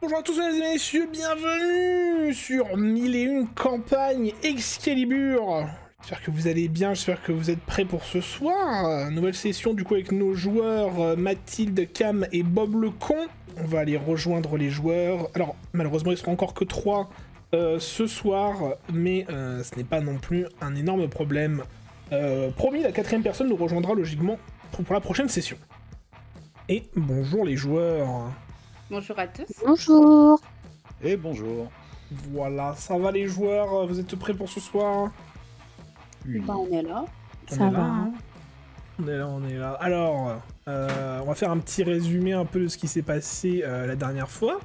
Bonjour à tous mesdames et messieurs, bienvenue sur 1001 campagne Excalibur. J'espère que vous allez bien, j'espère que vous êtes prêts pour ce soir. Nouvelle session du coup avec nos joueurs Mathilde, Cam et Bob le Con. On va aller rejoindre les joueurs. Alors malheureusement ils seront encore que 3 ce soir, mais ce n'est pas non plus un énorme problème. Promis, la 4ème personne nous rejoindra logiquement pour la prochaine session. Et bonjour les joueurs. Bonjour à tous. Bonjour. Et bonjour. Voilà, ça va les joueurs, vous êtes prêts pour ce soir? Oui. Bah, on est là. Ça va. Hein. On est là. Alors, on va faire un petit résumé un peu de ce qui s'est passé la dernière fois.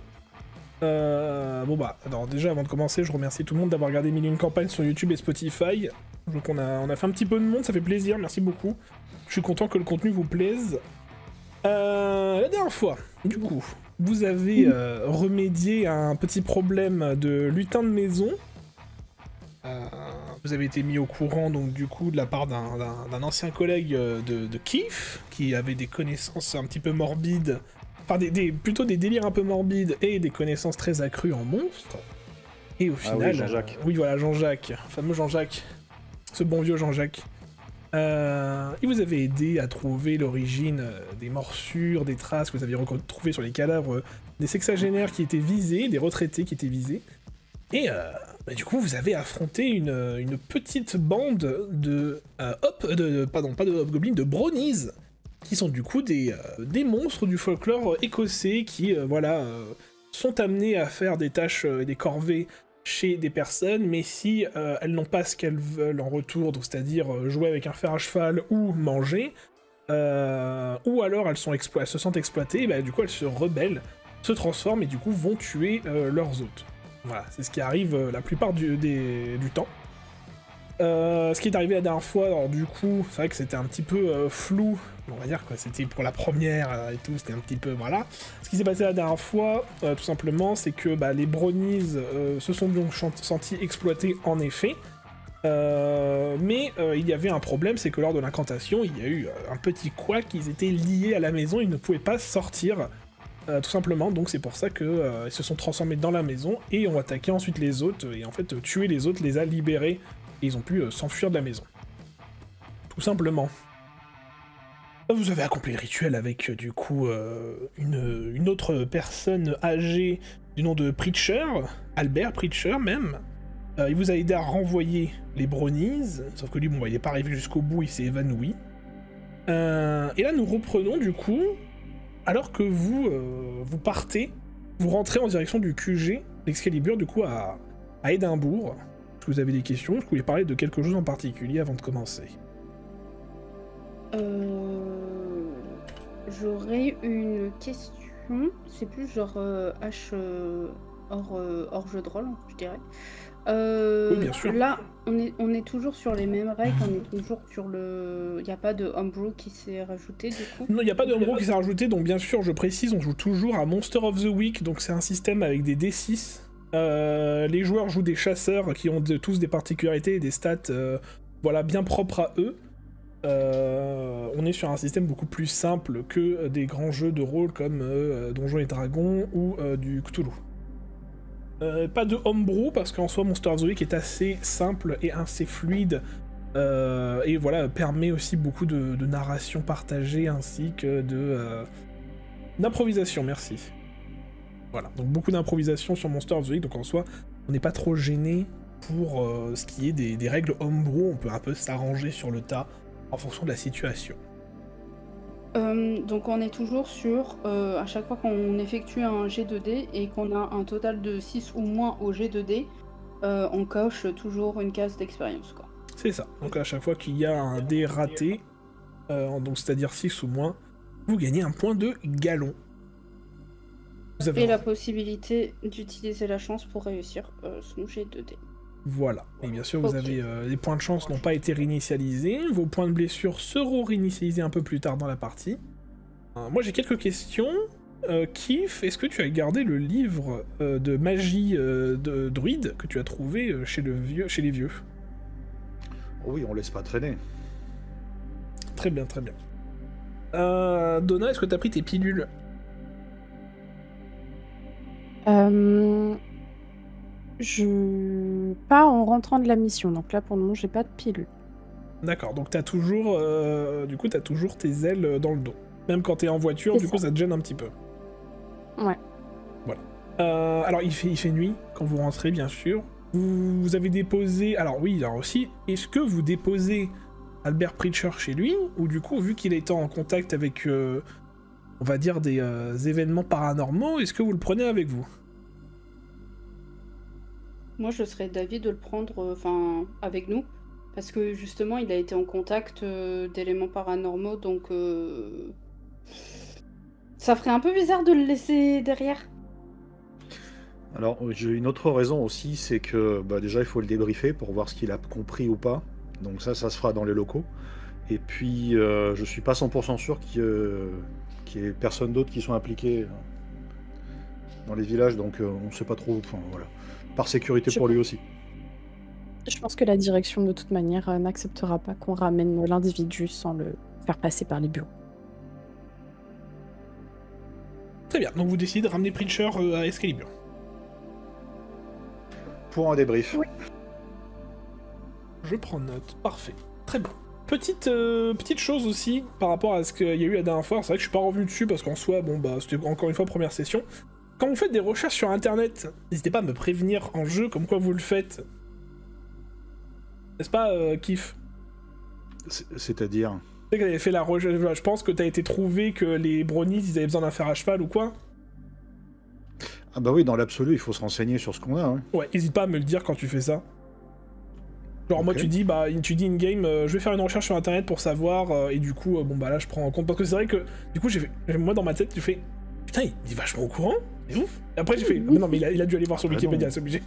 Alors déjà avant de commencer, je remercie tout le monde d'avoir regardé 1001 campagnes sur YouTube et Spotify. Donc on a fait un petit peu de monde, ça fait plaisir, merci beaucoup. Je suis content que le contenu vous plaise. La dernière fois, du coup, vous avez remédié à un petit problème de lutin de maison. Vous avez été mis au courant donc du coup de la part d'un ancien collègue de Keith, qui avait des connaissances un petit peu morbides, enfin plutôt des délires un peu morbides et des connaissances très accrues en monstres. Et au final... oui, Jean-Jacques. Oui voilà, Jean-Jacques, fameux Jean-Jacques, ce bon vieux Jean-Jacques. Il vous avait aidé à trouver l'origine des morsures, des traces que vous aviez retrouvées sur les cadavres des sexagénaires qui étaient visés, des retraités qui étaient visés. Et du coup, vous avez affronté une petite bande de hobgoblins, de brownies, qui sont du coup des monstres du folklore écossais qui, sont amenés à faire des tâches et des corvées chez des personnes, mais si elles n'ont pas ce qu'elles veulent en retour, donc c'est-à-dire jouer avec un fer à cheval ou manger, ou alors elles se sentent exploitées, et du coup elles se rebellent, se transforment et du coup vont tuer leurs hôtes. Voilà, c'est ce qui arrive la plupart du temps. Ce qui est arrivé la dernière fois, alors du coup, c'est vrai que c'était un petit peu flou, on va dire quoi, c'était pour la première et tout, c'était un petit peu, voilà. Ce qui s'est passé la dernière fois, tout simplement, c'est que les brownies se sont donc sentis exploités en effet, mais il y avait un problème, c'est que lors de l'incantation, il y a eu un petit couac, ils étaient liés à la maison, ils ne pouvaient pas sortir, tout simplement, donc c'est pour ça que ils se sont transformés dans la maison et ont attaqué ensuite les hôtes, et en fait tuer les hôtes les a libérés, et ils ont pu s'enfuir de la maison. Tout simplement. Vous avez accompli le rituel avec, du coup, une autre personne âgée du nom de Preacher, Albert Preacher même. Il vous a aidé à renvoyer les brownies, sauf que lui, bon, il n'est pas arrivé jusqu'au bout, il s'est évanoui. Et là, nous reprenons, du coup, alors que vous partez, vous rentrez en direction du QG d'Excalibur, du coup, à Édimbourg. Est-ce que vous avez des questions? Je voulais parler de quelque chose en particulier avant de commencer. J'aurais une question. C'est plus genre hors jeu de rôle, je dirais. Oui, bien sûr. Là, on est toujours sur les mêmes règles, on est toujours sur le... Il n'y a pas de homebrew qui s'est rajouté, du coup. Non, il n'y a pas de homebrew qui s'est rajouté, donc bien sûr, je précise, on joue toujours à Monster of the Week, donc c'est un système avec des D6. Les joueurs jouent des chasseurs qui ont tous des particularités et des stats bien propres à eux. On est sur un système beaucoup plus simple que des grands jeux de rôle comme Donjons et Dragons ou du Cthulhu. Pas de homebrew parce qu'en soi Monster of the Week est assez simple et assez fluide et voilà, permet aussi beaucoup de narration partagée ainsi que d'improvisation, merci. Voilà, donc beaucoup d'improvisation sur Monster of the Week, donc en soi on n'est pas trop gêné pour ce qui est des règles homebrew, on peut un peu s'arranger sur le tas en fonction de la situation. Donc on est toujours sur, à chaque fois qu'on effectue un G2D et qu'on a un total de 6 ou moins au G2D, on coche toujours une case d'expérience, quoi. C'est ça, donc à chaque fois qu'il y a un dé raté, donc c'est-à-dire 6 ou moins, vous gagnez un point de galon. Vous avez... Et la possibilité d'utiliser la chance pour réussir son G2D. Voilà, et bien sûr vous avez les points de chance n'ont pas été réinitialisés, vos points de blessure seront réinitialisés un peu plus tard dans la partie. Moi j'ai quelques questions. Keith, est-ce que tu as gardé le livre de magie de druide que tu as trouvé chez les vieux? Oui, on laisse pas traîner. Très bien, très bien. Donna, est-ce que tu as pris tes pilules? Pas en rentrant de la mission, donc là, pour le moment, j'ai pas de pilule. D'accord, donc t'as toujours, t'as toujours tes ailes dans le dos. Même quand t'es en voiture, C'est du coup, ça te gêne un petit peu. Ouais. Voilà. Alors, il fait nuit quand vous rentrez, bien sûr. Vous avez déposé... Alors oui, alors aussi, est-ce que vous déposez Albert Preacher chez lui, ou du coup, vu qu'il est en contact avec, on va dire, des événements paranormaux, est-ce que vous le prenez avec vous? Moi, je serais d'avis de le prendre avec nous, parce que justement, il a été en contact d'éléments paranormaux, donc ça ferait un peu bizarre de le laisser derrière. Alors, j'ai une autre raison aussi, c'est que déjà, il faut le débriefer pour voir ce qu'il a compris ou pas. Donc ça se fera dans les locaux. Et puis, je suis pas 100% sûr qu'il y ait personne d'autre qui soit impliqué dans les villages, donc on sait pas trop. Enfin, voilà. Par sécurité pour lui aussi. Je pense que la direction, de toute manière, n'acceptera pas qu'on ramène l'individu sans le faire passer par les bureaux. Très bien, donc vous décidez de ramener Preacher à Excalibur. Pour un débrief. Oui. Je prends note, parfait. Très bien. Petite chose aussi, par rapport à ce qu'il y a eu la dernière fois, c'est vrai que je suis pas revenu dessus, parce qu'en soi, c'était encore une fois première session. Quand vous faites des recherches sur internet, n'hésitez pas à me prévenir en jeu comme quoi vous le faites. N'est-ce pas, Kiff? C'est-à-dire? Tu sais qu'elle avait fait la recherche, je pense que t'as été trouvé que les brownies, ils avaient besoin d'un fer à cheval ou quoi? Ah bah oui, dans l'absolu, il faut se renseigner sur ce qu'on a. Hein. Ouais, n'hésite pas à me le dire quand tu fais ça. Genre moi tu dis in-game, je vais faire une recherche sur internet pour savoir, et du coup, là je prends en compte, parce que c'est vrai que, du coup moi dans ma tête, j'ai fait, putain, il est vachement au courant, c'est ouf. Et après j'ai fait, non mais il a dû aller voir sur Wikipédia, c'est obligé.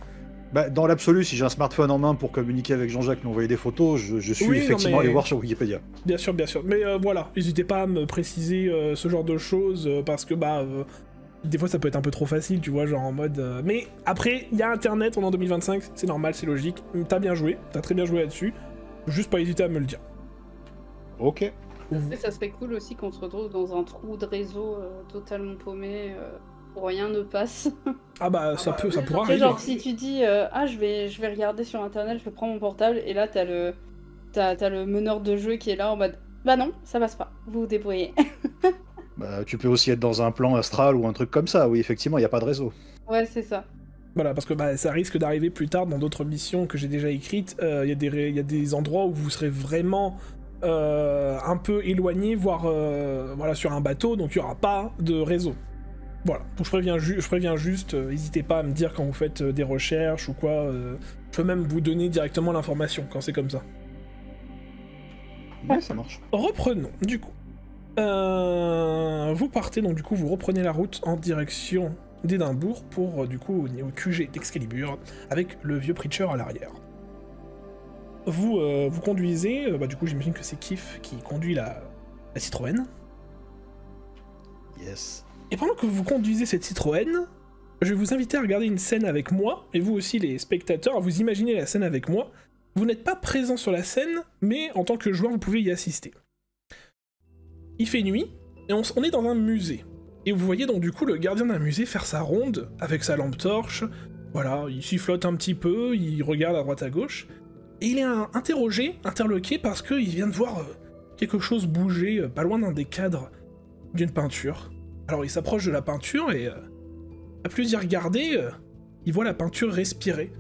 Dans l'absolu, si j'ai un smartphone en main pour communiquer avec Jean-Jacques, m'envoyer des photos, je suis effectivement allé voir sur Wikipédia. Bien sûr, mais voilà, n'hésitez pas à me préciser ce genre de choses, parce que des fois ça peut être un peu trop facile, tu vois, genre en mode... Mais après, il y a internet, on est en 2025, c'est normal, c'est logique, t'as bien joué, t'as très bien joué là-dessus, juste pas hésiter à me le dire. Ok. Et ça serait cool aussi qu'on se retrouve dans un trou de réseau totalement paumé, où rien ne passe. Ça pourra arriver. Genre si tu dis je vais regarder sur internet, je prends mon portable, et là t'as le meneur de jeu qui est là en mode bah non, ça passe pas, vous vous débrouillez. Tu peux aussi être dans un plan astral ou un truc comme ça, oui, effectivement, il n'y a pas de réseau. Ouais, c'est ça. Voilà, parce que ça risque d'arriver plus tard dans d'autres missions que j'ai déjà écrites. Il y a des endroits où vous serez vraiment un peu éloigné, voire sur un bateau, donc il n'y aura pas de réseau. Voilà, donc je préviens juste, n'hésitez pas à me dire quand vous faites des recherches ou quoi. Je peux même vous donner directement l'information quand c'est comme ça. Ouais, ça marche. Reprenons, du coup. Vous partez, donc du coup vous reprenez la route en direction d'Édimbourg pour du coup au QG d'Excalibur avec le vieux Preacher à l'arrière. Vous conduisez, du coup j'imagine que c'est Kiff qui conduit la Citroën. Yes. Et pendant que vous conduisez cette Citroën, je vais vous inviter à regarder une scène avec moi, et vous aussi les spectateurs, à vous imaginer la scène avec moi. Vous n'êtes pas présent sur la scène, mais en tant que joueur vous pouvez y assister. Il fait nuit, et on est dans un musée. Et vous voyez donc du coup le gardien d'un musée faire sa ronde avec sa lampe torche. Voilà, il sifflote un petit peu, il regarde à droite à gauche. Et il est interloqué parce qu'il vient de voir quelque chose bouger pas loin d'un des cadres d'une peinture. Alors il s'approche de la peinture et à plus y regarder, il voit la peinture respirer.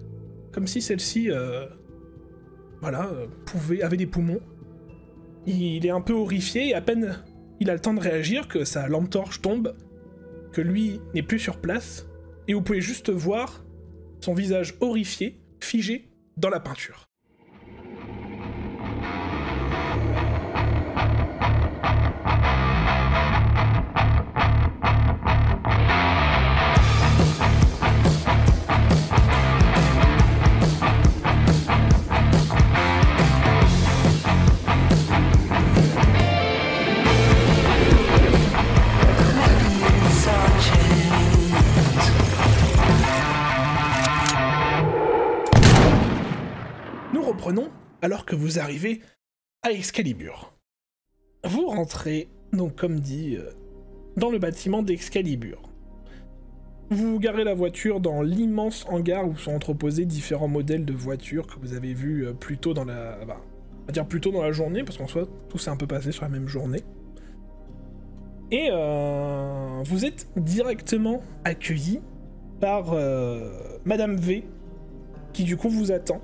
Comme si celle-ci avait des poumons. Il est un peu horrifié et à peine il a le temps de réagir que sa lampe torche tombe, que lui n'est plus sur place, et vous pouvez juste voir son visage horrifié, figé dans la peinture. Reprenons alors que vous arrivez à Excalibur. Vous rentrez, donc comme dit, dans le bâtiment d'Excalibur. Vous garez la voiture dans l'immense hangar où sont entreposés différents modèles de voitures que vous avez vus plus tôt dans la... on va dire plus tôt dans la journée, parce qu'en soi, tout s'est un peu passé sur la même journée. Et vous êtes directement accueilli par Madame V, qui du coup vous attend,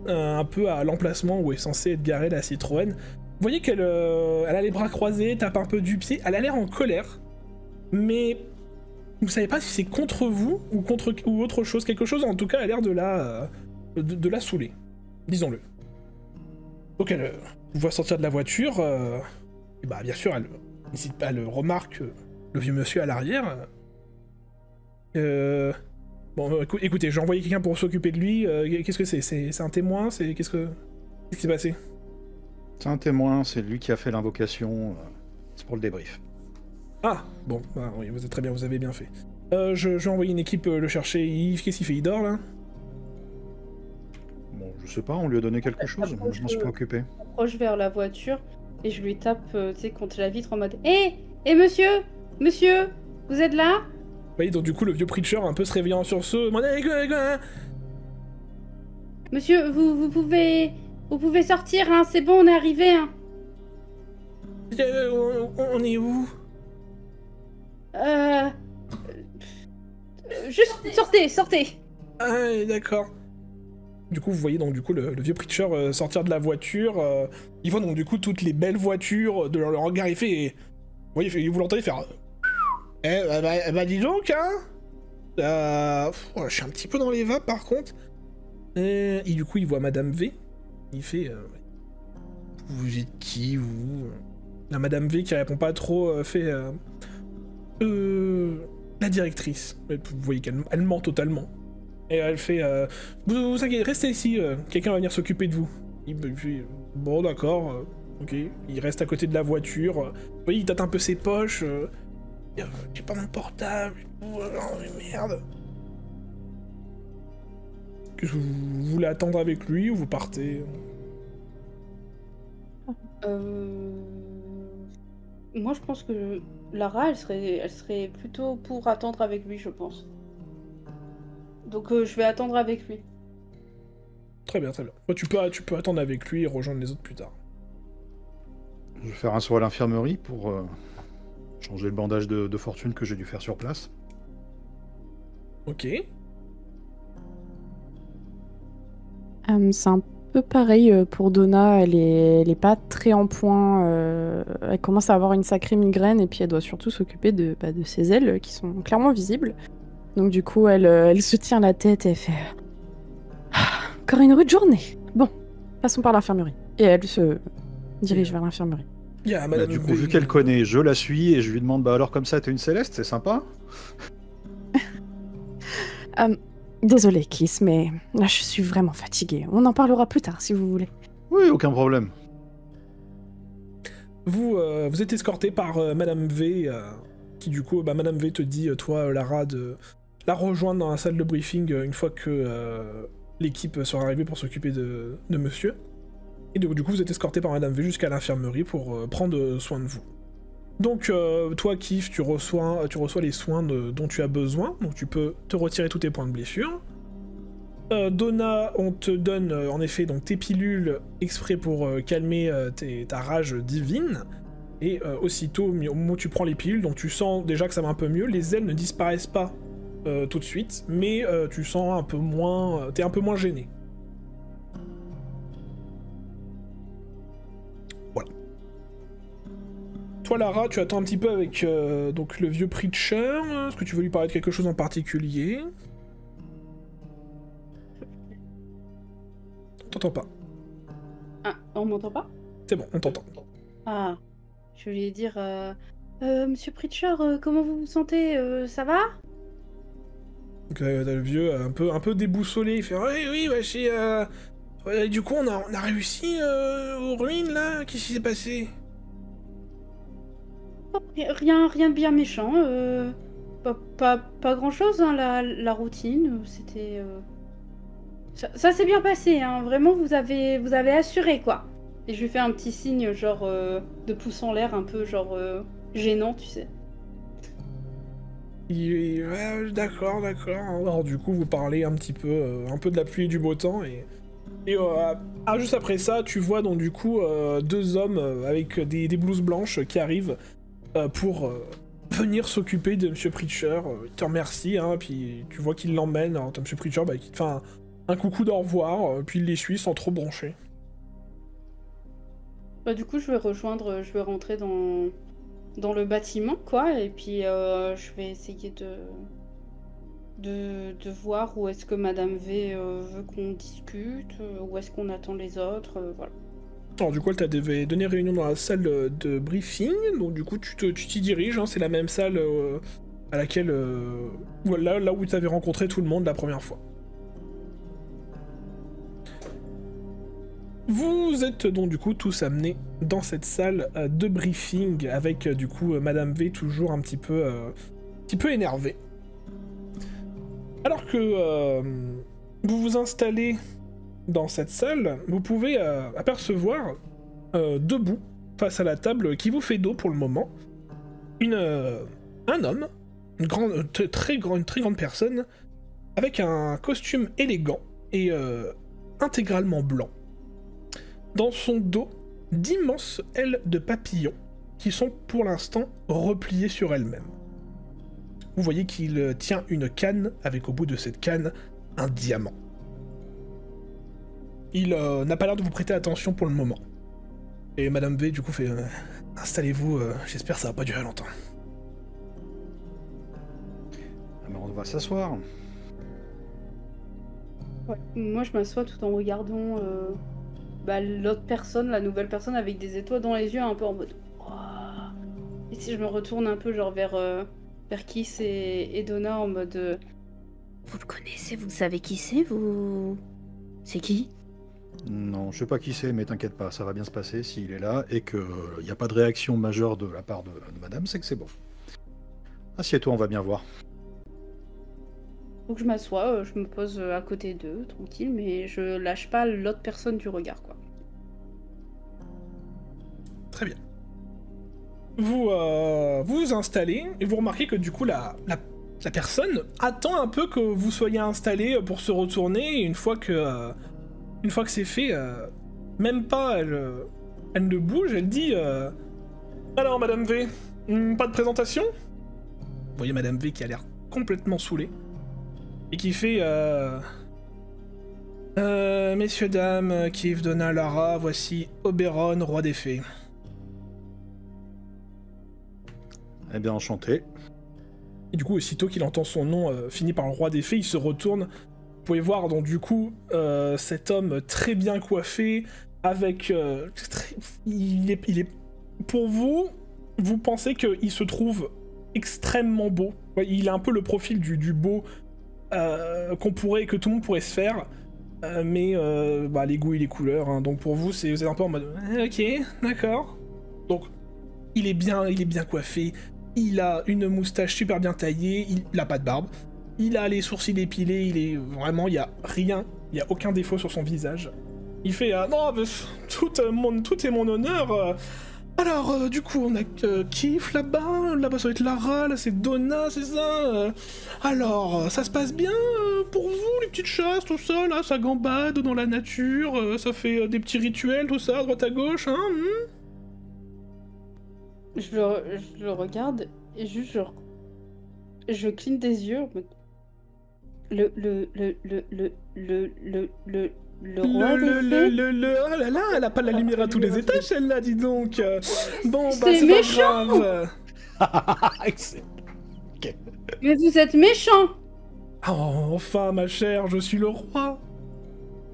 un peu à l'emplacement où est censée être garée la Citroën. Vous voyez qu'elle elle a les bras croisés, tape un peu du pied, elle a l'air en colère, mais vous savez pas si c'est contre vous ou autre chose, quelque chose en tout cas a l'air de la saouler, disons-le. Donc elle vous voit sortir de la voiture, et bah bien sûr elle n'hésite pas, elle remarque le vieux monsieur à l'arrière. Bon, écoutez, j'ai envoyé quelqu'un pour s'occuper de lui. Qu'est-ce que c'est? C'est un témoin? Qu'est-ce qui s'est passé? C'est un témoin, c'est lui qui a fait l'invocation. C'est pour le débrief. Ah, bon, bah oui, vous êtes très bien, vous avez bien fait. Je vais envoyer une équipe le chercher. Yves, qu'est-ce qu'il fait? Il dort, là? Bon, je sais pas, on lui a donné quelque chose. Je m'en suis pas occupé. Je m'approche vers la voiture et je lui tape, tu sais, contre la vitre en mode hé, monsieur! Monsieur! Vous êtes là? Oui, donc du coup, le vieux preacher, un peu se réveillant en sursaut, demande Monsieur, vous pouvez sortir, hein, c'est bon, on est arrivé, hein. On est où? Juste sortez. Ah, d'accord. Du coup, vous voyez donc du coup le vieux preacher sortir de la voiture. Il voit donc du coup toutes les belles voitures de leur hangar. Il fait, vous l'entendez faire. Bah dis donc, hein. Je suis un petit peu dans les vapes par contre. Et du coup, il voit Madame V. Il fait, vous êtes qui vous? La Madame V qui répond pas trop fait. La directrice. Vous voyez qu'elle ment totalement. Et elle fait vous inquiétez, restez ici, quelqu'un va venir s'occuper de vous. Il fait bon d'accord, ok. Il reste à côté de la voiture. Vous voyez, il tâte un peu ses poches. J'ai pas mon portable. Oh merde. Que vous voulez attendre avec lui ou vous partez? Moi je pense que Lara elle serait plutôt pour attendre avec lui, je pense. Donc je vais attendre avec lui. Très bien, très bien. Tu peux attendre avec lui et rejoindre les autres plus tard. Je vais faire un saut à l'infirmerie pour changer le bandage de fortune que j'ai dû faire sur place. Ok. C'est un peu pareil pour Donna, elle est pas très en point, elle commence à avoir une sacrée migraine et puis elle doit surtout s'occuper de ses ailes qui sont clairement visibles. Donc du coup elle se tient la tête et elle fait encore une rude journée. Bon, passons par l'infirmerie. Et elle se dirige vers l'infirmerie. Madame du coup, vu qu'elle connaît, je la suis et je lui demande bah alors comme ça t'es une Céleste, c'est sympa? Désolée Kiss, mais là je suis vraiment fatiguée. On en parlera plus tard si vous voulez. Oui, aucun problème. Vous êtes escorté par Madame V, qui du coup, Madame V te dit, toi Lara, de la rejoindre dans la salle de briefing une fois que l'équipe sera arrivée pour s'occuper de monsieur. Et du coup, vous êtes escorté par Madame V jusqu'à l'infirmerie pour prendre soin de vous. Donc, toi, Kif, tu reçois les soins dont tu as besoin, donc tu peux te retirer tous tes points de blessure. Donna, on te donne en effet donc tes pilules exprès pour calmer ta rage divine. Et aussitôt, au moment où tu prends les pilules, donc tu sens déjà que ça va un peu mieux. Les ailes ne disparaissent pas tout de suite, mais tu sens un peu moins, t'es un peu moins gêné. Voilà. Toi, Lara, tu attends un petit peu avec donc le vieux preacher. Est-ce que tu veux lui parler de quelque chose en particulier? On t'entend pas. Ah, on m'entend pas? C'est bon, on t'entend. Ah, je voulais dire, Monsieur Preacher, comment vous vous sentez? Ça va? Donc t'as le vieux un peu déboussolé, il fait oui, du coup on a réussi aux ruines là, qu'est-ce qui s'est passé? Rien de bien méchant, pas grand chose, hein, la routine, c'était... Ça s'est bien passé, hein, vraiment vous avez assuré quoi. Et je lui fais un petit signe genre de pouce en l'air, un peu genre gênant, tu sais. Ouais, d'accord, d'accord. Alors du coup, vous parlez un petit peu de la pluie et du beau temps et juste après ça, tu vois donc du coup deux hommes avec des blouses blanches qui arrivent pour venir s'occuper de Monsieur Preacher. Il te remercie, hein, puis tu vois qu'il l'emmène. Alors, Monsieur Preacher, qui te fait un coucou d'au revoir, puis il les suit sans trop broncher. Bah, du coup, je vais rentrer dans le bâtiment, quoi, et puis je vais essayer de voir où est-ce que Madame V veut qu'on discute, où est-ce qu'on attend les autres, voilà. Alors du coup, elle t'a donné réunion dans la salle de briefing, donc du coup tu t'y diriges, hein, c'est la même salle à laquelle... là où tu avais rencontré tout le monde la première fois. Vous êtes donc du coup tous amenés dans cette salle de briefing avec du coup Madame V toujours un petit peu énervée. Alors que vous vous installez dans cette salle, vous pouvez apercevoir debout face à la table qui vous fait dos pour le moment un homme, une très grande personne avec un costume élégant et intégralement blanc. Dans son dos, d'immenses ailes de papillon qui sont pour l'instant repliées sur elles-mêmes. Vous voyez qu'il tient une canne avec au bout de cette canne un diamant. Il n'a pas l'air de vous prêter attention pour le moment. Et Madame V du coup fait installez-vous, j'espère que ça va pas durer longtemps. Ah ben on va s'asseoir. Ouais. Moi, je m'assois tout en regardant l'autre personne, la nouvelle personne, avec des étoiles dans les yeux, un peu en mode... Oh. Et si je me retourne un peu genre vers Kiss et Donna en mode... Vous le connaissez, vous savez qui c'est, vous... C'est qui? Non, je sais pas qui c'est, mais t'inquiète pas, ça va bien se passer s'il est là et qu'il n'y a pas de réaction majeure de la part de Madame, c'est que c'est bon. Assieds-toi, on va bien voir. Donc je m'assois, je me pose à côté d'eux, tranquille, mais je lâche pas l'autre personne du regard, quoi. Très bien. Vous vous installez et vous remarquez que du coup la personne attend un peu que vous soyez installé pour se retourner et une fois que c'est fait, même pas elle ne bouge, elle dit alors Madame V, pas de présentation? Vous voyez Madame V qui a l'air complètement saoulée et qui fait messieurs dames, Kif, Donna, Lara, voici Oberon, roi des fées. Eh bien, enchanté. Et du coup, aussitôt qu'il entend son nom fini par le roi des fées, il se retourne. Vous pouvez voir donc du coup cet homme très bien coiffé, avec... il est... Pour vous, vous pensez qu'il se trouve extrêmement beau. Il a un peu le profil du beau que tout le monde pourrait se faire. Mais les goûts et les couleurs, hein. Donc pour vous, vous êtes un peu en mode ok, d'accord. Donc il est bien coiffé, il a une moustache super bien taillée, il a pas de barbe, il a les sourcils épilés, il est vraiment, il y a rien, il y a aucun défaut sur son visage. Il fait non, mais tout est mon honneur. Alors, du coup, on a Kif là-bas ça va être Lara, là c'est Donna, c'est ça. Alors, ça se passe bien pour vous, les petites chasses, tout ça, là, ça gambade dans la nature, ça fait des petits rituels, tout ça, à droite à gauche, hein. Je le regarde et juste je cligne des yeux. Le roi des fées. Oh là là, elle a pas la lumière à tous les étages, celle-là, dis donc. Bon, c'est méchant. Pas grave. Excellent. Ok. Mais vous êtes méchant. Oh, enfin, ma chère, je suis le roi.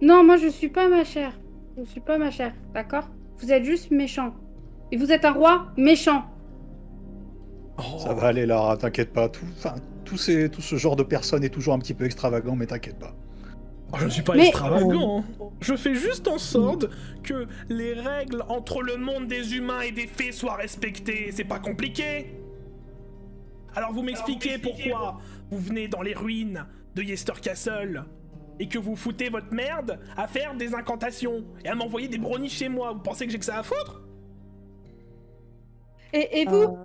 Non, moi je suis pas ma chère. Je suis pas ma chère, d'accord? Vous êtes juste méchant. Et vous êtes un roi méchant. Oh. Ça va aller, Lara, t'inquiète pas. Tout ce genre de personne est toujours un petit peu extravagant, mais t'inquiète pas. Oh, je ne suis pas extravagant. Je fais juste en sorte que les règles entre le monde des humains et des fées soient respectées. C'est pas compliqué. Alors vous m'expliquez pourquoi vous venez dans les ruines de Yester Castle et que vous foutez votre merde à faire des incantations et à m'envoyer des brownies chez moi. Vous pensez que j'ai que ça à foutre? Et vous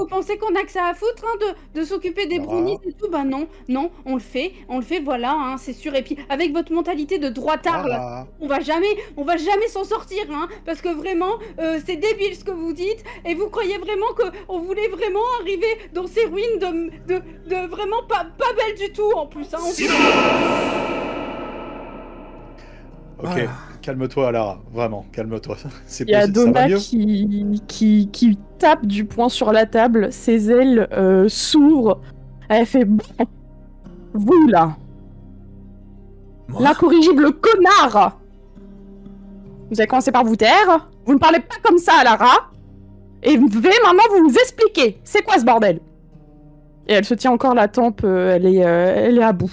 pensez qu'on a que ça à foutre hein, de s'occuper des brownies et tout? Bah non, on le fait, voilà, hein, c'est sûr. Et puis avec votre mentalité de droitard, là, on va jamais s'en sortir, hein, parce que vraiment, c'est débile ce que vous dites. Et vous croyez vraiment qu'on voulait vraiment arriver dans ces ruines de vraiment pas belles du tout en plus, hein. Ok, calme-toi Lara, vraiment, calme-toi. Il y a Donna qui tape du poing sur la table, ses ailes s'ouvrent, elle fait bon, vous là, l'incorrigible connard, vous avez commencé par vous taire, vous ne parlez pas comme ça à Lara, et vous devez maintenant vous expliquer, c'est quoi ce bordel? Et elle se tient encore la tempe, elle est à bout.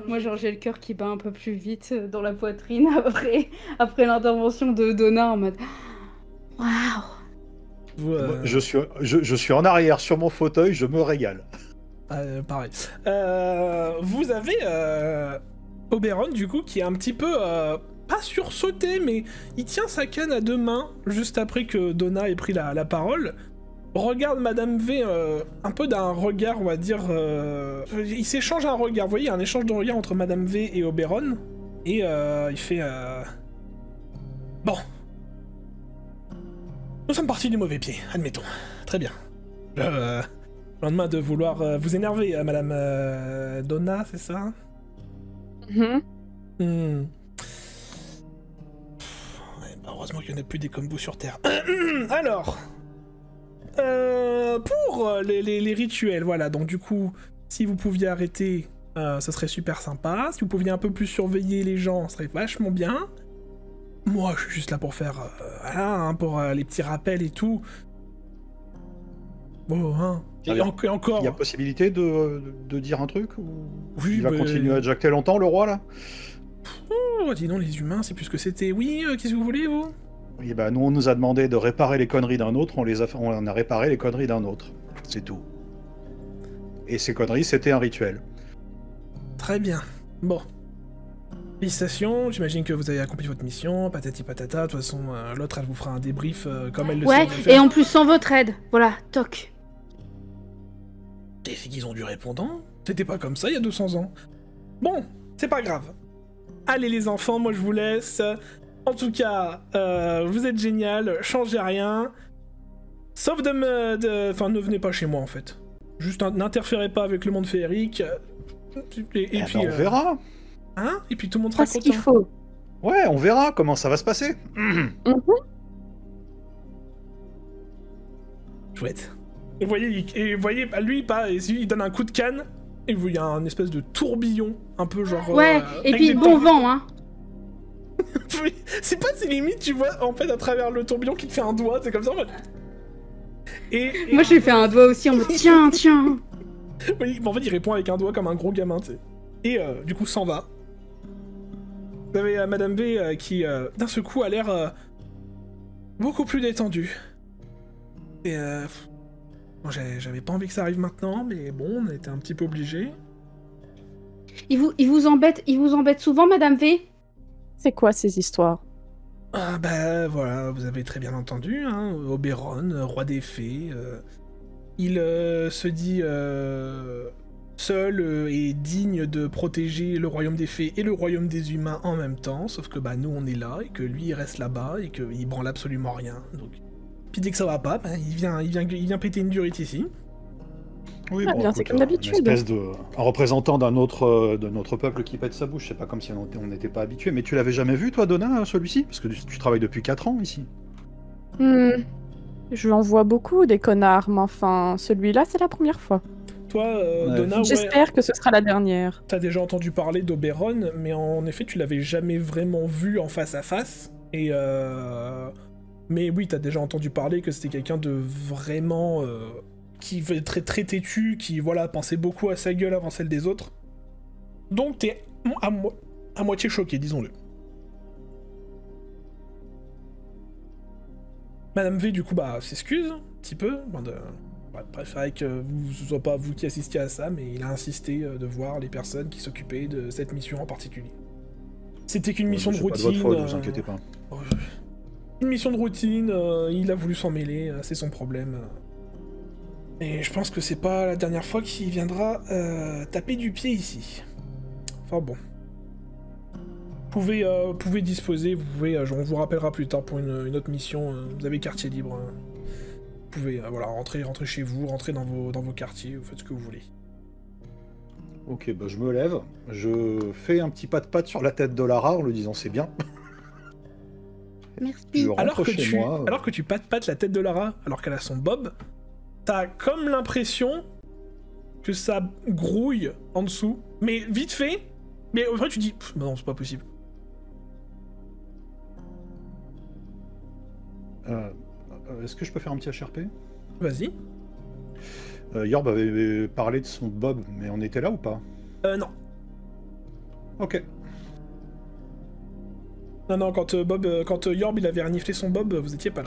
Moi, genre, j'ai le cœur qui bat un peu plus vite dans la poitrine après l'intervention de Donna en mode waouh. Je suis en arrière sur mon fauteuil, je me régale. Pareil. Vous avez Oberon, du coup, qui est un petit peu pas sursauté, mais il tient sa canne à 2 mains juste après que Donna ait pris la parole. Regarde Madame V un peu d'un regard, on va dire... il s'échange un regard, vous voyez, il y a un échange de regard entre Madame V et Oberon, et il fait... Bon. Nous sommes partis du mauvais pied, admettons. Très bien. Lendemain de vouloir vous énerver, Madame Donna, c'est ça? Ouais, bah heureusement qu'il n'y en a plus des comme vous sur Terre. Alors... pour les rituels, voilà, donc du coup, si vous pouviez arrêter, ça serait super sympa. Si vous pouviez un peu plus surveiller les gens, ça serait vachement bien. Moi, je suis juste là pour faire, voilà, hein, pour les petits rappels et tout. Bon, hein. Et encore... Il y a possibilité de dire un truc ou... Oui, il va continuer à jacter longtemps, le roi, là? Oh, dis donc, les humains, c'est plus ce que c'était. Oui, qu'est-ce que vous voulez, vous? Oui, bah nous on nous a demandé de réparer les conneries d'un autre, on a réparé les conneries d'un autre. C'est tout. Et ces conneries, c'était un rituel. Très bien. Bon. Félicitations, j'imagine que vous avez accompli votre mission, patati patata, de toute façon, l'autre elle vous fera un débrief comme elle le sait. Ouais, et en plus sans votre aide, voilà, toc. Et c'est qu'ils ont du répondant? C'était pas comme ça il y a 200 ans. Bon, c'est pas grave. Allez les enfants, moi je vous laisse... En tout cas, vous êtes génial, changez rien. Sauf Enfin, ne venez pas chez moi, en fait. Juste n'interférez pas avec le monde féerique. Et puis... on verra. Hein? Et puis tout le monde sera content. Ce qu'il faut. Ouais, on verra comment ça va se passer. Chouette. Et vous voyez, lui, il donne un coup de canne, et il y a un espèce de tourbillon, un peu genre... Ouais, et puis bon vent, hein. C'est pas si limite, tu vois, en fait, à travers le tourbillon qui te fait un doigt, c'est comme ça en mode... Et moi, je lui fais un doigt aussi en mode tiens. Oui, en fait, il répond avec un doigt comme un gros gamin, tu sais. Et du coup, s'en va. Vous avez Madame V qui, d'un seul coup, a l'air beaucoup plus détendue. Et bon, j'avais pas envie que ça arrive maintenant, mais bon, on était un petit peu obligés. Il vous embête souvent, Madame V? C'est quoi ces histoires? Ah bah voilà, vous avez très bien entendu, hein, Oberon, roi des fées, il se dit seul et digne de protéger le royaume des fées et le royaume des humains en même temps, sauf que bah nous on est là et que lui il reste là-bas et qu'il branle absolument rien. Donc... Puis dès que ça va pas, bah, il vient péter une durite ici. Oui, bon, bien, c'est comme d'habitude. Un représentant d'un autre peuple qui pète sa bouche, c'est pas comme si on n'était pas habitué. Mais tu l'avais jamais vu, toi, Donna, celui-ci? Parce que tu travailles depuis 4 ans ici. Je en vois beaucoup des connards, mais enfin, celui-là, c'est la première fois. Toi, Donna, j'espère que ce sera la dernière. T'as déjà entendu parler d'Oberon, mais en effet, tu l'avais jamais vraiment vu en face à face. Et mais oui, t'as déjà entendu parler que c'était quelqu'un de vraiment... qui est très têtu, qui voilà pensait beaucoup à sa gueule avant celle des autres. Donc t'es à moitié choqué, disons-le. Madame V, du coup, bah, s'excuse un petit peu. Préférait que ce soit pas vous qui assistiez à ça, mais il a insisté de voir les personnes qui s'occupaient de cette mission en particulier. C'était qu'une mission de routine. Pas de votre faute, vous inquiétez pas. Une mission de routine, il a voulu s'en mêler, c'est son problème. Et je pense que c'est pas la dernière fois qu'il viendra taper du pied ici. Enfin bon. Vous pouvez disposer, vous pouvez, on vous rappellera plus tard pour une autre mission, vous avez quartier libre. Vous pouvez voilà, rentrer chez vous, rentrer dans vos quartiers, vous faites ce que vous voulez. Ok, bah je me lève, je fais un petit pas de patte sur la tête de Lara en lui disant c'est bien. Merci. Je rentre chez moi. Alors que tu pattes la tête de Lara, alors qu'elle a son bob, t'as comme l'impression que ça grouille en dessous, mais vite fait, mais après tu dis, non, c'est pas possible. Est-ce que je peux faire un petit HRP? Vas-y. Yorb avait parlé de son bob, mais on était là ou pas? Non. Ok. Non, quand Yorb il avait reniflé son bob, vous étiez pas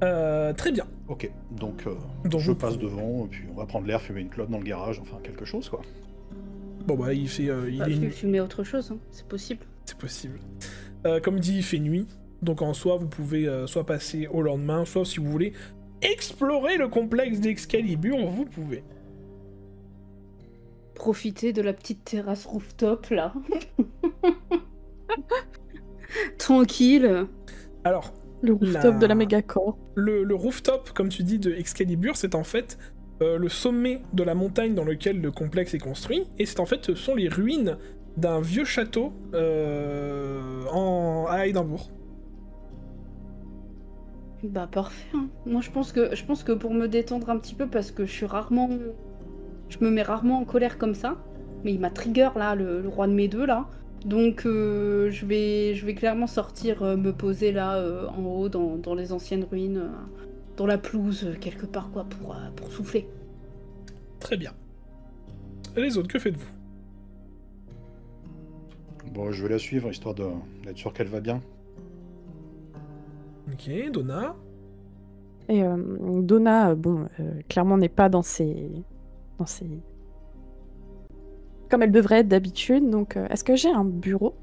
là. Très bien. Ok, donc Donc je vous passe devant, et puis on va prendre l'air, fumer une clope dans le garage, enfin quelque chose quoi. Bon bah il fait... il est nu. Fumer autre chose, hein. C'est possible. C'est possible. Comme dit, il fait nuit, donc en soi vous pouvez soit passer au lendemain, soit si vous voulez explorer le complexe d'Excalibur, vous pouvez. Profiter de la petite terrasse rooftop là. Tranquille. Alors, Le rooftop de la mégacore. le rooftop, comme tu dis, de Excalibur, c'est en fait le sommet de la montagne dans lequel le complexe est construit, et c'est en fait, ce sont les ruines d'un vieux château à Édimbourg. Bah parfait. Hein. Moi je pense que pour me détendre un petit peu, parce que je me mets rarement en colère comme ça, mais il m'a trigger là, le roi de mes deux là. Donc je vais clairement sortir, me poser là en haut dans les anciennes ruines, dans la pelouse quelque part quoi, pour souffler. Très bien. Et les autres, que faites-vous? Bon, je vais la suivre, histoire d'être sûr qu'elle va bien. Ok, Donna. Et Donna, clairement n'est pas dans ses... Comme elle devrait être d'habitude, donc est-ce que j'ai un bureau?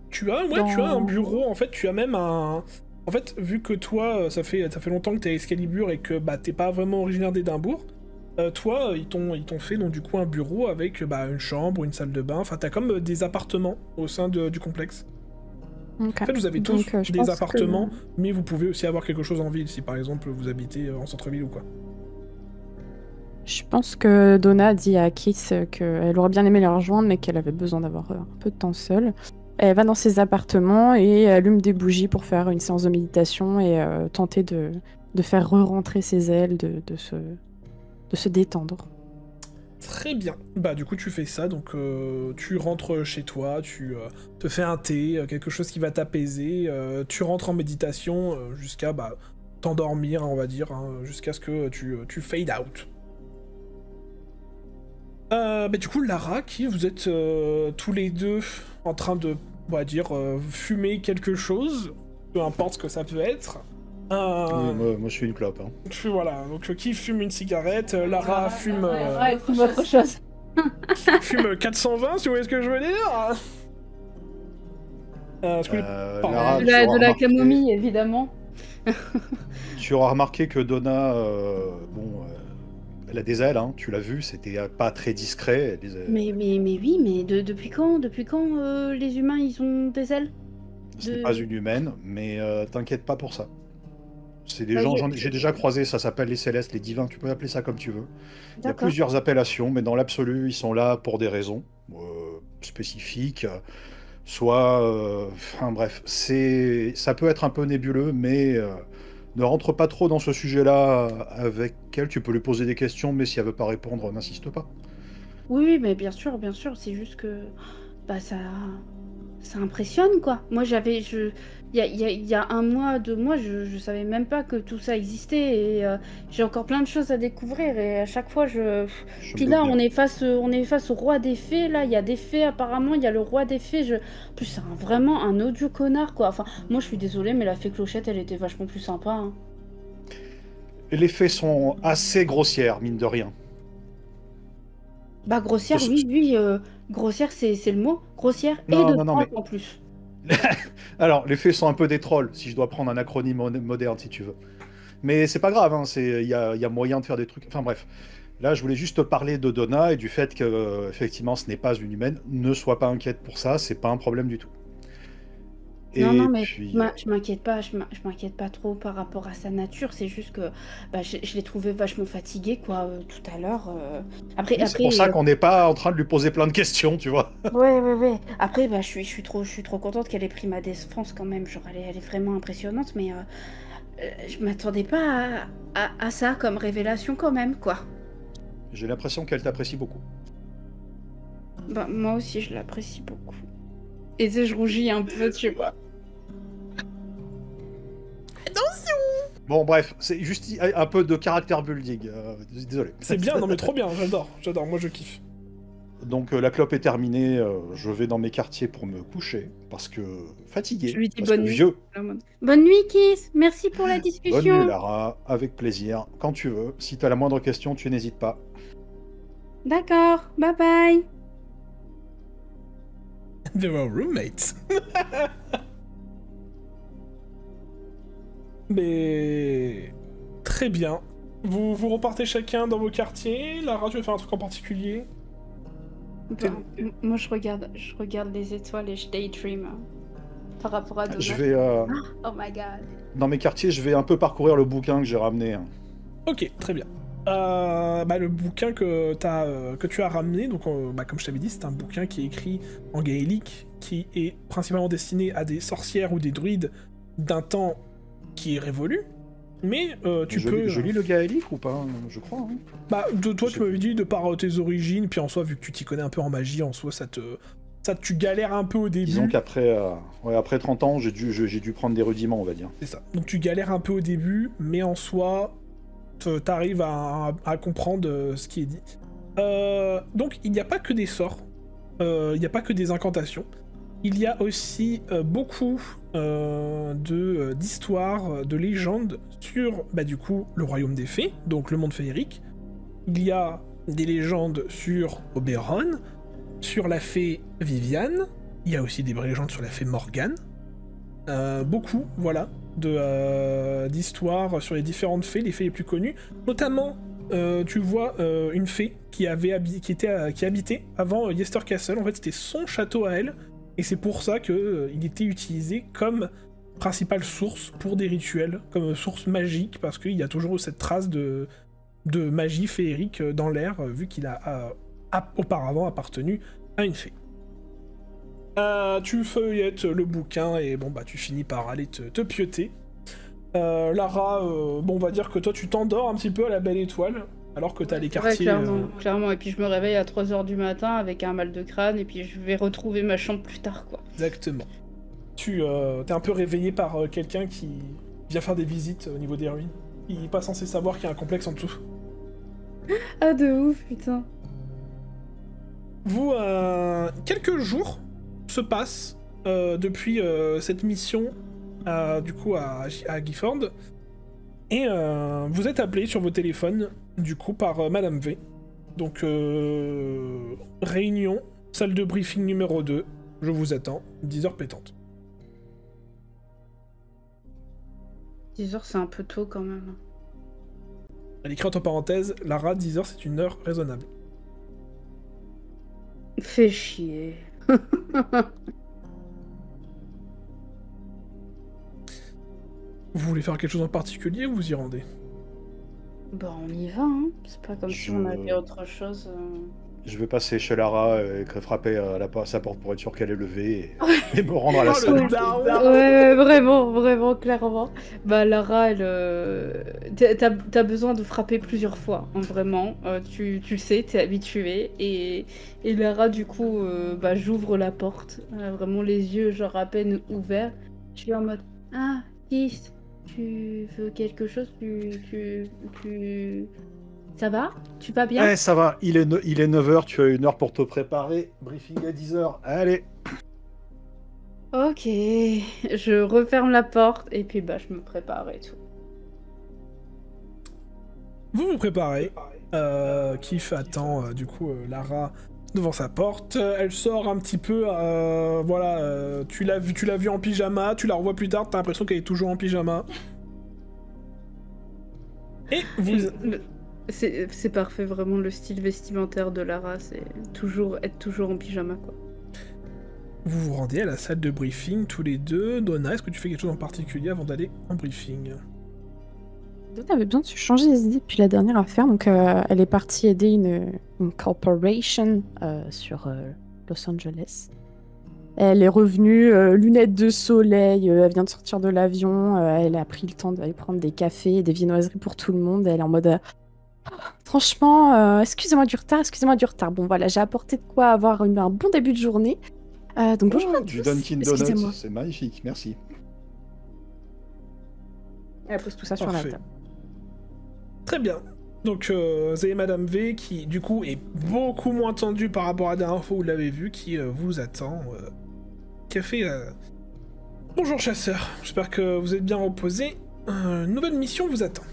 Tu as un bureau, en fait, tu as même un... En fait, vu que toi, ça fait longtemps que t'es à Excalibur et que bah, t'es pas vraiment originaire d'Édimbourg, toi, ils t'ont fait donc du coup un bureau avec une chambre, une salle de bain, enfin t'as comme des appartements au sein du complexe. Okay. En fait, vous avez tous donc, des appartements, mais vous pouvez aussi avoir quelque chose en ville, si par exemple vous habitez en centre-ville ou quoi. Je pense que Donna dit à Kiss qu'elle aurait bien aimé les rejoindre, mais qu'elle avait besoin d'avoir un peu de temps seule. Elle va dans ses appartements et allume des bougies pour faire une séance de méditation et tenter de faire re-rentrer ses ailes, de se détendre. Très bien. Bah du coup tu fais ça, donc tu rentres chez toi, tu te fais un thé, quelque chose qui va t'apaiser, tu rentres en méditation jusqu'à t'endormir, on va dire, jusqu'à ce que tu fade out. Du coup Lara, qui vous êtes tous les deux en train de, on va dire, fumer quelque chose, peu importe ce que ça peut être. Oui, moi je suis une clope. Hein. Voilà, donc qui fume une cigarette, Lara fume... Ouais, fume autre chose. fume 420, si vous voyez ce que je veux dire. Lara, De la camomille, évidemment. Tu auras remarqué que Donna, elle a des ailes, hein, tu l'as vu, c'était pas très discret. Mais oui, mais depuis quand les humains ils ont des ailes? C'est pas une humaine, mais t'inquiète pas pour ça. C'est des gens, j'ai déjà croisé, ça s'appelle les célestes, les divins, tu peux appeler ça comme tu veux. Il y a plusieurs appellations, mais dans l'absolu, ils sont là pour des raisons spécifiques, soit... bref, ça peut être un peu nébuleux, mais ne rentre pas trop dans ce sujet-là avec elle, tu peux lui poser des questions, mais si elle veut pas répondre, n'insiste pas. Oui, mais bien sûr, c'est juste que... ça impressionne, quoi. Moi, il y a un mois, 2 mois, je savais même pas que tout ça existait, et j'ai encore plein de choses à découvrir, et à chaque fois, Puis là, on est face au roi des fées, là, il y a des fées, apparemment, il y a le roi des fées, En plus, c'est vraiment un odieux connard, quoi. Enfin, moi, je suis désolée, mais la fée Clochette, elle était vachement plus sympa, hein. Les fées sont assez grossières, mine de rien. Bah, grossière, oui, grossière, c'est le mot. Grossière, Non, et de non, droite, mais... en plus. Alors, les fées sont un peu des trolls, si je dois prendre un acronyme moderne, si tu veux. Mais c'est pas grave, hein, il y a moyen de faire des trucs. Enfin bref. Là, je voulais juste te parler de Donna et du fait que, effectivement, ce n'est pas une humaine. Ne sois pas inquiète pour ça, c'est pas un problème du tout. Non, mais Puis, je m'inquiète pas, je m'inquiète pas trop par rapport à sa nature. C'est juste que je l'ai trouvé vachement fatigué, quoi, tout à l'heure. c'est pour ça qu'on n'est pas en train de lui poser plein de questions, tu vois. Ouais. Après, je suis trop contente qu'elle ait pris ma défense quand même. Genre, elle est vraiment impressionnante, mais je m'attendais pas à ça comme révélation quand même, quoi. J'ai l'impression qu'elle t'apprécie beaucoup. Bah, moi aussi, je l'apprécie beaucoup. Et tu sais, je rougis un peu, tu sais pas. Bon, bref, c'est juste un peu de caractère building. Désolé. C'est bien, non mais trop bien, j'adore, moi je kiffe. Donc la clope est terminée, je vais dans mes quartiers pour me coucher, parce que fatigué, Je lui dis parce bonne que nuit. vieux. Bonne nuit, Kiss. Merci pour la Bonne discussion. nuit Lara, avec plaisir, quand tu veux. Si t'as la moindre question, tu n'hésites pas. D'accord, bye bye. They were roommates. Mais... Très bien. Vous repartez chacun dans vos quartiers. Lara, tu veux faire un truc en particulier? Moi, je regarde les étoiles et je daydream par rapport à Donna. Je vais... Oh my god. Dans mes quartiers, je vais un peu parcourir le bouquin que j'ai ramené. Ok, très bien. Le bouquin que tu as ramené, donc comme je t'avais dit, c'est un bouquin qui est écrit en gaélique, qui est principalement destiné à des sorcières ou des druides d'un temps qui est révolu. Mais Je lis le gaélique ou pas? Je crois. Hein. Bah, toi, tu m'avais dit de par tes origines, puis en soi, vu que tu t'y connais un peu en magie, en soi, tu galères un peu au début. Disons qu'après après 30 ans, j'ai dû prendre des rudiments, on va dire. C'est ça. Donc tu galères un peu au début, mais en soi, t'arrives à comprendre ce qui est dit. Donc il n'y a pas que des sorts, il n'y a pas que des incantations. Il y a aussi beaucoup d'histoires, de légendes sur, du coup, le royaume des fées, donc le monde féerique. Il y a des légendes sur Oberon, sur la fée Viviane. Il y a aussi des légendes sur la fée Morgane. Beaucoup, voilà, d'histoires sur les différentes fées, les fées les plus connues. Notamment, tu vois une fée qui habitait avant Yester Castle. En fait, c'était son château à elle. Et c'est pour ça qu'il était utilisé comme principale source pour des rituels, comme source magique, parce qu'il y a toujours cette trace de magie féerique dans l'air, vu qu'il a auparavant appartenu à une fée. Tu feuillettes le bouquin et tu finis par aller te pieuter. Lara, on va dire que toi tu t'endors un petit peu à la belle étoile, alors que t'as les quartiers... Clairement, et puis je me réveille à 3h du matin avec un mal de crâne, et puis je vais retrouver ma chambre plus tard, quoi. Exactement. T'es un peu réveillé par quelqu'un qui vient faire des visites au niveau des ruines. Il n'est pas censé savoir qu'il y a un complexe en dessous. Ah, de ouf, putain. Quelques jours se passent depuis cette mission à Gifford, et vous êtes appelé sur vos téléphones du coup par Madame V. Donc réunion, salle de briefing numéro 2, je vous attends, 10h pétantes. 10h c'est un peu tôt quand même. Elle écrit entre parenthèses, Lara, 10h c'est une heure raisonnable. Fais chier. Vous voulez faire quelque chose en particulier ou vous y rendez? Bah on y va, hein. C'est pas comme si on avait autre chose. Je vais passer chez Lara et frapper à sa porte pour être sûr qu'elle est levée et me rendre à la salle. Ouais, vraiment, clairement. Bah Lara, t'as besoin de frapper plusieurs fois, hein, vraiment. Tu le sais, t'es habitué. Et Lara, du coup, j'ouvre la porte, vraiment les yeux genre à peine ouverts. Je suis en mode, ah, Kiss, tu veux quelque chose? Ça va? Tu vas bien? Ouais, ça va. Il est 9h, tu as 1 heure pour te préparer. Briefing à 10h. Allez. Ok. Je referme la porte et puis je me prépare et tout. Vous préparez. Kif attend du coup Lara devant sa porte. Elle sort un petit peu, voilà, tu l'as vu en pyjama, tu la revois plus tard, t'as l'impression qu'elle est toujours en pyjama. Et vous... C'est parfait, vraiment, le style vestimentaire de Lara, c'est être toujours en pyjama, quoi. Vous vous rendez à la salle de briefing tous les deux. Donna, est-ce que tu fais quelque chose en particulier avant d'aller en briefing? Donna avait besoin de se changer les idées depuis la dernière affaire, donc elle est partie aider une corporation sur Los Angeles. Elle est revenue, lunettes de soleil, elle vient de sortir de l'avion, elle a pris le temps d'aller prendre des cafés, des viennoiseries pour tout le monde, elle est en mode... franchement, excusez-moi du retard. Bon voilà, j'ai apporté de quoi avoir un bon début de journée. Donc bonjour à Du tous, Dunkin' excusez-moi. Donuts, c'est magnifique, merci. Elle pose tout ça sur la Parfait. table. Très bien. Donc, vous avez Madame V qui, du coup, est beaucoup moins tendue par rapport à la dernière fois où vous l'avez vue, qui vous attend. Qui a fait... Bonjour, chasseur. J'espère que vous êtes bien reposés. Une nouvelle mission vous attend.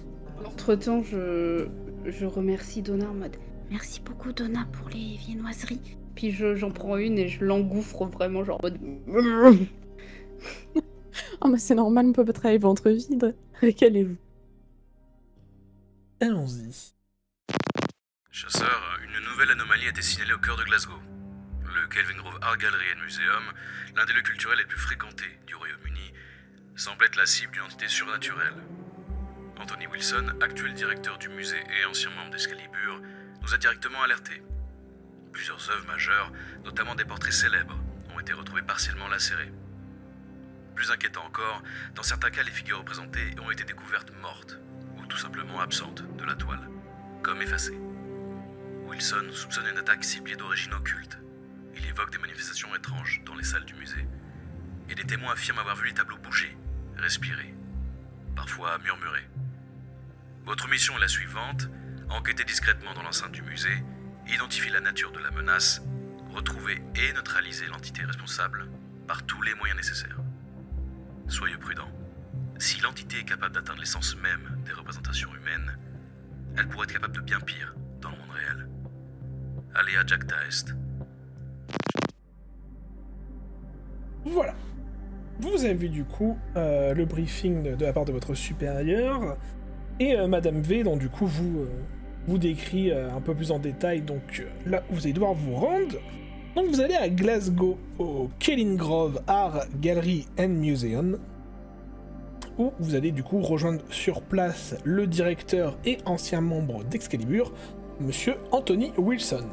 Entre-temps, je remercie Donna en mode... Merci beaucoup, Donna, pour les viennoiseries. Puis j'en prends une et je l'engouffre vraiment, genre en mode... Oh mais c'est normal, on peut pas travailler ventre vide. Recalez-vous. Allons-y. Chasseur, une nouvelle anomalie a été signalée au cœur de Glasgow. Le Kelvin Grove Art Gallery and Museum, l'un des lieux culturels les plus fréquentés du Royaume-Uni, semble être la cible d'une entité surnaturelle. Anthony Wilson, actuel directeur du musée et ancien membre d'Excalibur, nous a directement alertés. Plusieurs œuvres majeures, notamment des portraits célèbres, ont été retrouvées partiellement lacérées. Plus inquiétant encore, dans certains cas, les figures représentées ont été découvertes mortes, ou tout simplement absentes de la toile, comme effacées. Wilson soupçonne une attaque ciblée d'origine occulte. Il évoque des manifestations étranges dans les salles du musée. Et des témoins affirment avoir vu les tableaux bouger, respirer, parfois murmurer. Votre mission est la suivante: enquêter discrètement dans l'enceinte du musée, identifier la nature de la menace, retrouver et neutraliser l'entité responsable par tous les moyens nécessaires. Soyez prudents. Si l'entité est capable d'atteindre l'essence même des représentations humaines, elle pourrait être capable de bien pire dans le monde réel. Allez à Jacta Est. Voilà. Vous avez vu du coup le briefing de la part de votre supérieur et Madame V, donc du coup vous décrit un peu plus en détail donc là où vous allez devoir vous rendre. Donc vous allez à Glasgow au Kelvin Grove Art Gallery and Museum où vous allez du coup rejoindre sur place le directeur et ancien membre d'Excalibur, Monsieur Anthony Wilson.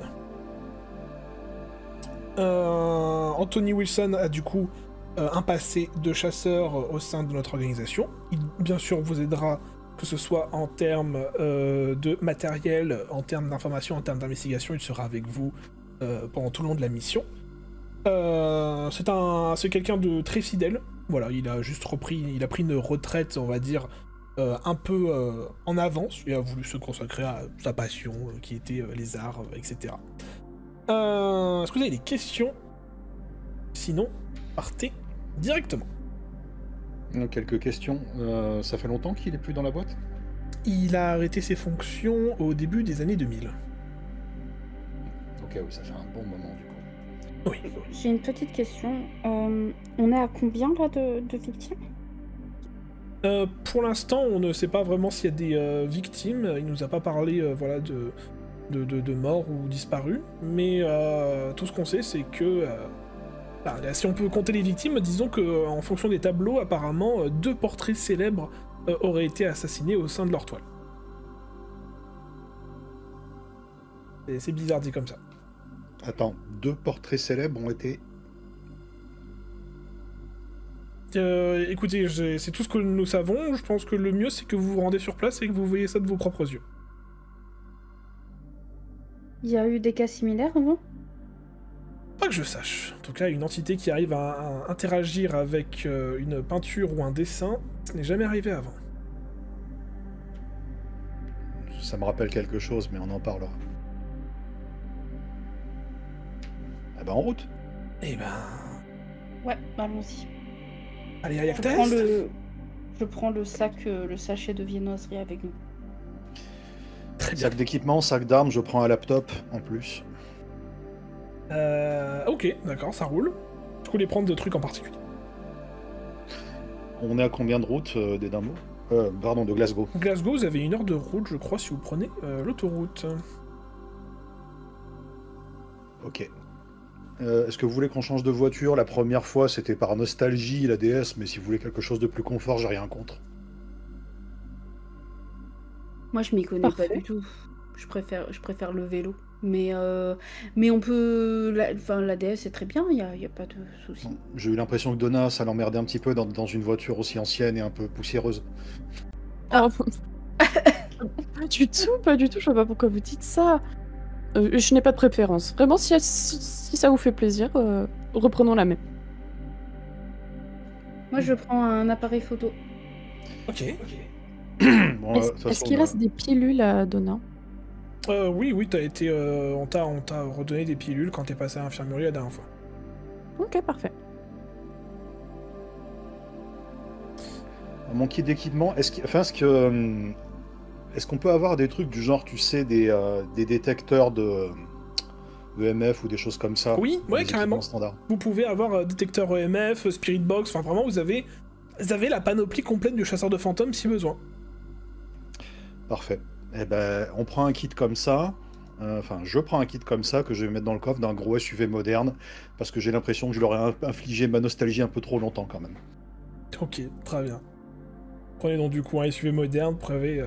Anthony Wilson a du coup un passé de chasseur au sein de notre organisation. Il, bien sûr, vous aidera, que ce soit en termes de matériel, en termes d'information, en termes d'investigation. Il sera avec vous pendant tout le long de la mission. C'est quelqu'un de très fidèle. Voilà, il a pris une retraite, on va dire, un peu en avance. Il a voulu se consacrer à sa passion, qui était les arts, etc. Est-ce que vous avez des questions? Sinon, partez directement. Quelques questions. Ça fait longtemps qu'il est plus dans la boîte? Il a arrêté ses fonctions au début des années 2000. Ok, oui, ça fait un bon moment du coup. Oui. J'ai une petite question. On est à combien là de victimes? Pour l'instant, on ne sait pas vraiment s'il y a des victimes. Il nous a pas parlé voilà, de morts ou disparus. Mais tout ce qu'on sait, c'est que... si on peut compter les victimes, disons qu'en fonction des tableaux, apparemment, 2 portraits célèbres auraient été assassinés au sein de leur toile. C'est bizarre dit comme ça. Attends, 2 portraits célèbres ont été... Écoutez, c'est tout ce que nous savons. Je pense que le mieux, c'est que vous vous rendez sur place et que vous voyez ça de vos propres yeux. Il y a eu des cas similaires avant? Pas que je sache. En tout cas, une entité qui arrive à interagir avec une peinture ou un dessin, ça n'est jamais arrivé avant. Ça me rappelle quelque chose, mais on en parlera. Ah ben en route. Eh ben... Ouais, allons-y. Allez, allez, Je prends le sachet de viennoiserie avec nous. Très bien. Sac d'équipement, sac d'armes, je prends un laptop en plus. Ok, d'accord, ça roule. Du coup, vous voulez prendre de trucs en particulier? On est à combien de routes d'Édimbourg Pardon, de Glasgow. Glasgow, vous avez 1 heure de route, je crois, si vous prenez l'autoroute. Ok. Est-ce que vous voulez qu'on change de voiture? La première fois, c'était par nostalgie, la DS, mais si vous voulez quelque chose de plus confort, j'ai rien contre. Moi, je m'y connais Parfait. pas du tout. Je préfère le vélo. Mais on peut... la DS, c'est très bien, il y a pas de souci. J'ai eu l'impression que Donna, ça l'emmerdait un petit peu dans une voiture aussi ancienne et un peu poussiéreuse. Alors, pas du tout, je sais pas pourquoi vous dites ça. Je n'ai pas de préférence. Vraiment, si ça vous fait plaisir, reprenons la même. Moi, je prends un appareil photo. Ok. Bon, de toute Est-ce façon, qu'il reste des pilules à Donna? Oui, t'as été... on t'a redonné des pilules quand t'es passé à l'infirmerie la dernière fois. Ok, parfait. mon kit d'équipement, est-ce qu'on peut avoir des trucs du genre, tu sais, des détecteurs de EMF ou des choses comme ça? Oui, dans ouais, les carrément. équipements standards. Vous pouvez avoir détecteur EMF, Spirit Box, enfin vraiment, vous avez la panoplie complète du chasseur de fantômes si besoin. Parfait. Eh ben, on prend un kit comme ça. Enfin, je prends un kit comme ça que je vais mettre dans le coffre d'un gros SUV moderne parce que j'ai l'impression que je leur ai infligé ma nostalgie un peu trop longtemps quand même. Ok, très bien. Prenez donc du coup un SUV moderne, prenez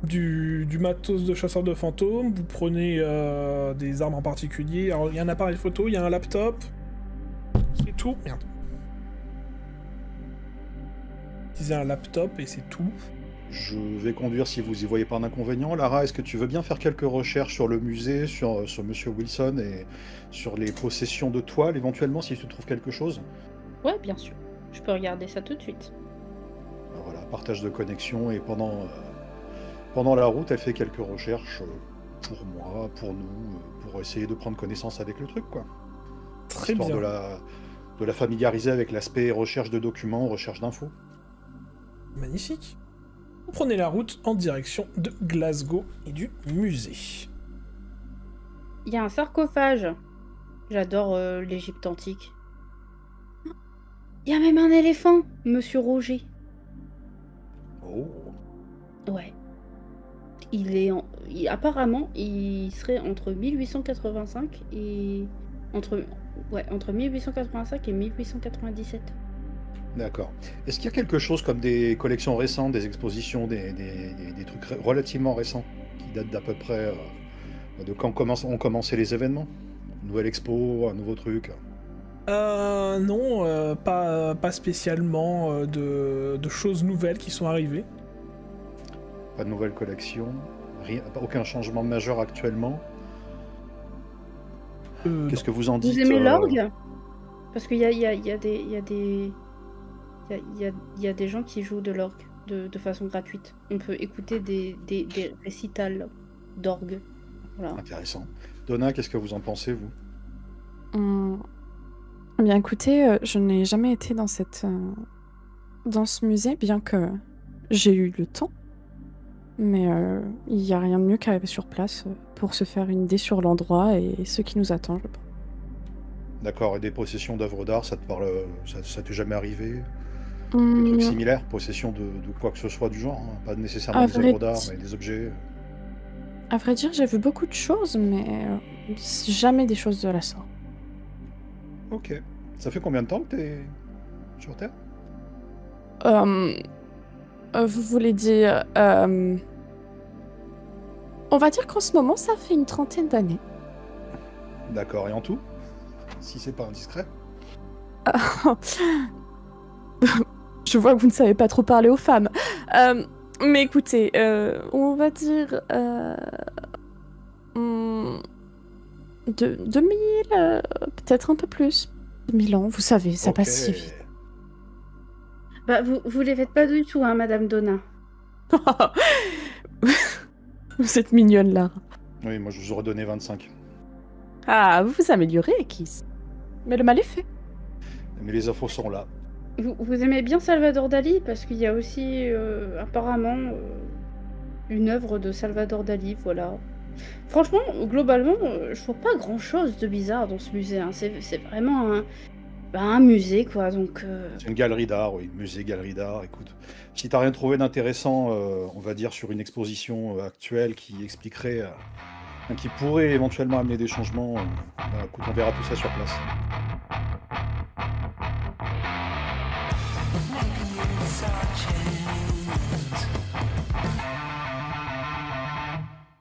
du matos de chasseur de fantômes, vous prenez des armes en particulier. Alors il y a un appareil photo, il y a un laptop, c'est tout. Merde. Utilisez un laptop et c'est tout. Je vais conduire si vous y voyez pas d'inconvénient. Lara, est-ce que tu veux bien faire quelques recherches sur le musée, sur Monsieur Wilson et sur les possessions de toiles éventuellement si tu trouves quelque chose? Ouais, bien sûr. Je peux regarder ça tout de suite. Alors voilà, partage de connexion et pendant la route, elle fait quelques recherches pour moi, pour nous, pour essayer de prendre connaissance avec le truc, quoi. Très Histoire bien. de la familiariser avec l'aspect recherche de documents, recherche d'infos. Magnifique. Vous prenez la route en direction de Glasgow et du musée. Il y a un sarcophage. J'adore l'Égypte antique. Il y a même un éléphant, Monsieur Roger. Oh, Ouais. Apparemment, il serait entre 1885 et... Entre 1885 et 1897. d'accord. Est-ce qu'il y a quelque chose comme des collections récentes, des expositions, des trucs relativement récents qui datent d'à peu près de quand ont commencé les événements? Une nouvelle expo, un nouveau truc? Non, pas spécialement de choses nouvelles qui sont arrivées. Pas de nouvelle collection? Rien, aucun changement majeur actuellement? Qu'est-ce que vous en dites? Vous aimez l'orgue? Parce qu'il y a des gens qui jouent de l'orgue de façon gratuite. On peut écouter des récitals d'orgue. Voilà. Intéressant. Donna, qu'est-ce que vous en pensez, vous? Bien écoutez, je n'ai jamais été dans ce musée, bien que j'ai eu le temps. Mais il n'y a rien de mieux qu'arriver sur place pour se faire une idée sur l'endroit et ce qui nous attend, je pense. D'accord, et des possessions d'œuvres d'art, ça te parle, ça t'est jamais arrivé? Des Hum, trucs similaires, possession de quoi que ce soit du genre, hein, pas nécessairement À des vrai œuvres d'art, di- mais des objets. À vrai dire, j'ai vu beaucoup de choses, mais jamais des choses de la sorte. Ok. Ça fait combien de temps que t'es sur Terre? Vous voulez dire... On va dire qu'en ce moment, ça fait une 30aine d'années. D'accord, et en tout? Si c'est pas indiscret. Je vois que vous ne savez pas trop parler aux femmes. Mais écoutez, on va dire... 2000, peut-être un peu plus. 2000 ans, vous savez, ça Ok. passe si vite. Bah, vous les faites pas du tout, hein, Madame Donna. Vous êtes mignonne, Lara. Oui, moi je vous aurais donné 25. Ah, vous vous améliorez, Kiss. Mais le mal est fait. Mais les infos sont là. Vous aimez bien Salvador Dali? Parce qu'il y a aussi apparemment une œuvre de Salvador Dali, voilà. Franchement, globalement, je vois pas grand-chose de bizarre dans ce musée. Hein. C'est vraiment un musée, quoi. Donc, C'est une galerie d'art, oui, musée, galerie d'art. Écoute, si t'as rien trouvé d'intéressant, on va dire, sur une exposition actuelle qui expliquerait, qui pourrait éventuellement amener des changements, bah, écoute, on verra tout ça sur place. Maybe you saw change.